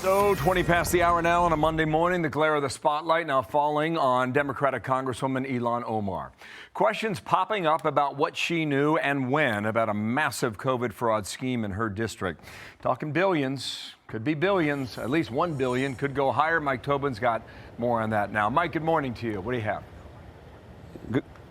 So 20 past the hour now on a Monday morning, the glare of the spotlight now falling on Democratic Congresswoman Ilhan Omar. Questions popping up about what she knew and when about a massive COVID fraud scheme in her district. Talking billions, could be billions, at least 1 billion, could go higher. Mike Tobin's got more on that now. Mike, good morning to you. What do you have?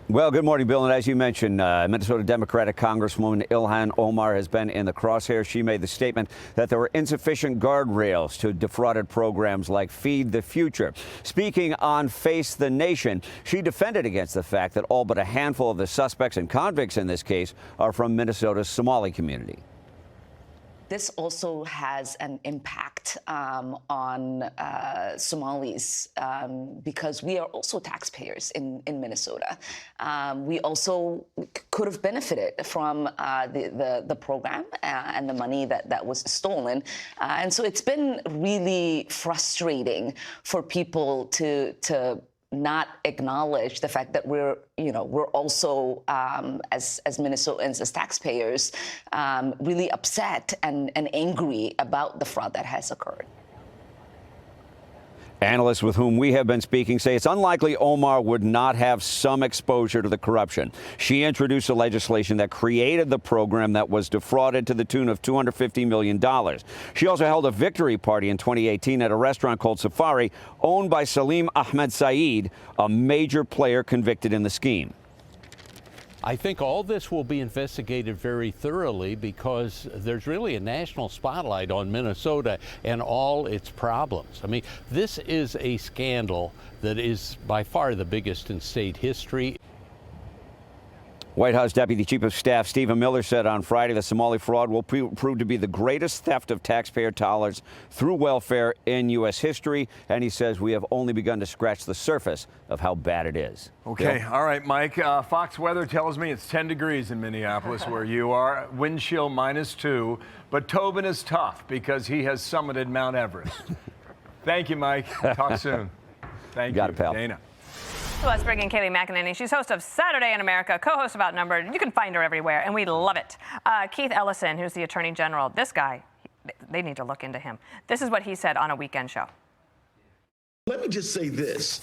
Well, good morning, Bill. And as you mentioned, Minnesota Democratic Congresswoman Ilhan Omar has been in the crosshairs. She made the statement that there were insufficient guardrails to defrauded programs like Feed the Future. Speaking on Face the Nation, she defended against the fact that all but a handful of the suspects and convicts in this case are from Minnesota's Somali community. This also has an impact on Somalis because we are also taxpayers in Minnesota. We also could have benefited from the program and the money that was stolen. And so it's been really frustrating for people to not acknowledge the fact that we're also, as Minnesotans, as taxpayers, really upset and angry about the fraud that has occurred. Analysts with whom we have been speaking say it's unlikely Omar would not have some exposure to the corruption. She introduced a legislation that created the program that was defrauded to the tune of $250 million. She also held a victory party in 2018 at a restaurant called Safari, owned by Salim Ahmed Saeed, a major player convicted in the scheme. I think all this will be investigated very thoroughly because there's really a national spotlight on Minnesota and all its problems. I mean, this is a scandal that is by far the biggest in state history. White House Deputy Chief of Staff Stephen Miller said on Friday the Somali fraud will prove to be the greatest theft of taxpayer dollars through welfare in U.S. history. And he says we have only begun to scratch the surface of how bad it is. Okay. Bill? All right, Mike. Fox weather tells me it's 10 degrees in Minneapolis where you are. Wind chill -2. But Tobin is tough because he has summited Mount Everest. Thank you, Mike. Talk soon. Thank you. Got it, pal. Dana. Let's bring in Kayleigh McEnany. She's host of Saturday in America, co-host of Outnumbered. You can find her everywhere, and we love it. Keith Ellison, who's the Attorney General, this guy, they need to look into him. This is what he said on a weekend show. Let me just say this.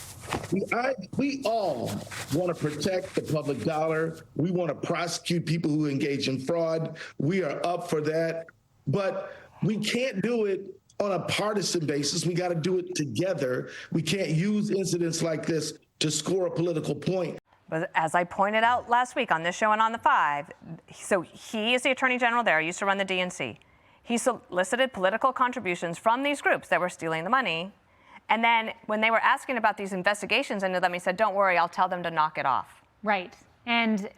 We all want to protect the public dollar. We want to prosecute people who engage in fraud. We are up for that. But we can't do it on a partisan basis. We got to do it together. We can't use incidents like this to score a political point. But as I pointed out last week on this show and on the 5, so he is the Attorney General there, used to run the DNC. He solicited political contributions from these groups that were stealing the money. And then when they were asking about these investigations into them, he said, don't worry, I'll tell them to knock it off. Right. And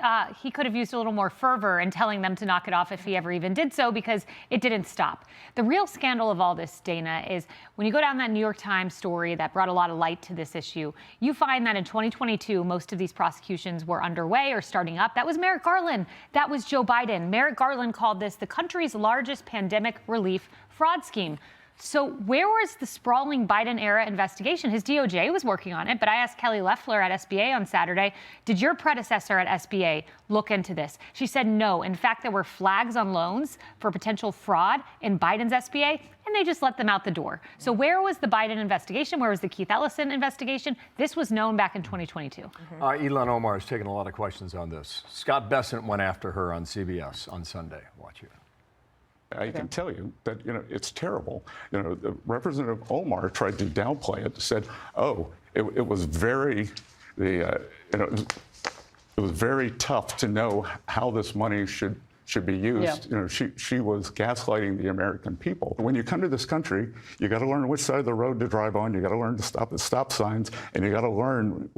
he could have used a little more fervor in telling them to knock it off if he ever even did so, because it didn't stop. The real scandal of all this, Dana, is when you go down that New York Times story that brought a lot of light to this issue, you find that in 2022, most of these prosecutions were underway or starting up. That was Merrick Garland. That was Joe Biden. Merrick Garland called this the country's largest pandemic relief fraud scheme. So where was the sprawling Biden-era investigation? His DOJ was working on it, but I asked Kelly Loeffler at SBA on Saturday, did your predecessor at SBA look into this? She said no. In fact, there were flags on loans for potential fraud in Biden's SBA, and they just let them out the door. So where was the Biden investigation? Where was the Keith Ellison investigation? This was known back in 2022. Ilhan Omar has taken a lot of questions on this. Scott Bessent went after her on CBS on Sunday. Watch it. I can tell you that, it's terrible. Representative Omar tried to downplay it, said, oh, it was very, it was very tough to know how this money should be used. Yeah. She was gaslighting the American people. When you come to this country, you got to learn which side of the road to drive on. You got to learn to stop at stop signs, and you got to learn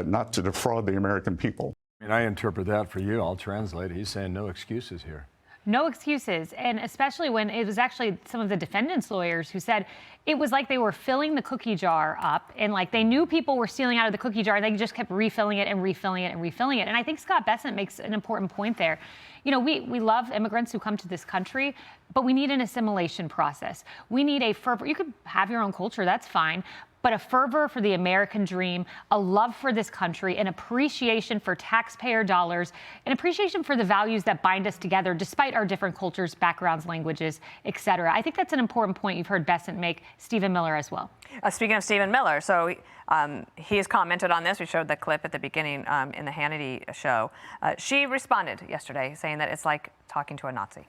not to defraud the American people. I interpret that for you. I'll translate it. He's saying no excuses here. No excuses, and especially when it was actually some of the defendants' lawyers who said it was like they were filling the cookie jar up, and like they knew people were stealing out of the cookie jar, and they just kept refilling it and refilling it and refilling it. And I think Scott Bessent makes an important point there. You know, we love immigrants who come to this country, but we need an assimilation process. We need a fervor. You could have your own culture, that's fine. But a fervor for the American dream, a love for this country, an appreciation for taxpayer dollars, an appreciation for the values that bind us together despite our different cultures, backgrounds, languages, et cetera. I think that's an important point you've heard Bessent make, Stephen Miller as well. Speaking of Stephen Miller, so he has commented on this. We showed the clip at the beginning in the Hannity show. She responded yesterday saying that it's like talking to a Nazi.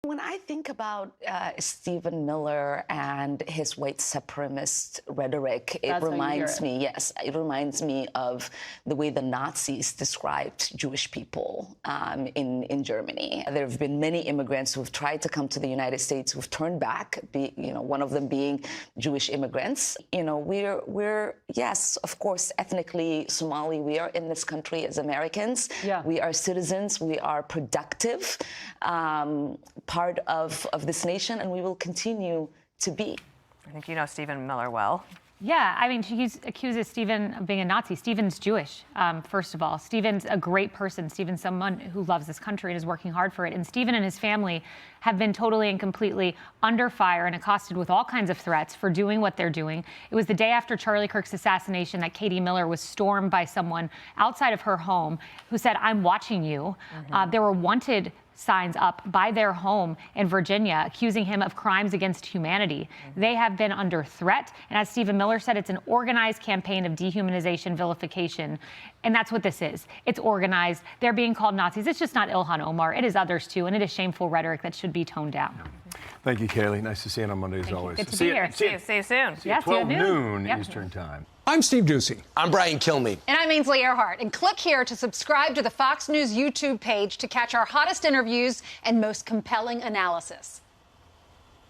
When I think about Stephen Miller and his white supremacist rhetoric, it reminds me, yes, it reminds me of the way the Nazis described Jewish people in Germany. There have been many immigrants who have tried to come to the United States who've turned back, one of them being Jewish immigrants. You know, we're yes, of course, ethnically Somali. We are in this country as Americans. Yeah. We are citizens. We are productive. Part of this nation, and we will continue to be. I think you know Stephen Miller well. Yeah, I mean, she accuses Stephen of being a Nazi. Stephen's Jewish, first of all. Stephen's a great person. Stephen's someone who loves this country and is working hard for it. And Stephen and his family have been totally and completely under fire and accosted with all kinds of threats for doing what they're doing. It was the day after Charlie Kirk's assassination that Katie Miller was stormed by someone outside of her home who said, "I'm watching you." Mm-hmm. There were wanted signs up by their home in Virginia accusing him of crimes against humanity. Mm-hmm. They have been under threat. And as Stephen Miller said, it's an organized campaign of dehumanization, vilification. And that's what this is. It's organized. They're being called Nazis. It's just not Ilhan Omar. It is others too. And it is shameful rhetoric that should be toned down. Thank you, Kayleigh. Nice to see you on Monday as always. Good to be here. See you soon. See you at 12 noon Eastern Time. I'm Steve Doocy. I'm Brian Kilmeade. And I'm Ainsley Earhart. And click here to subscribe to the Fox News YouTube page to catch our hottest interviews and most compelling analysis.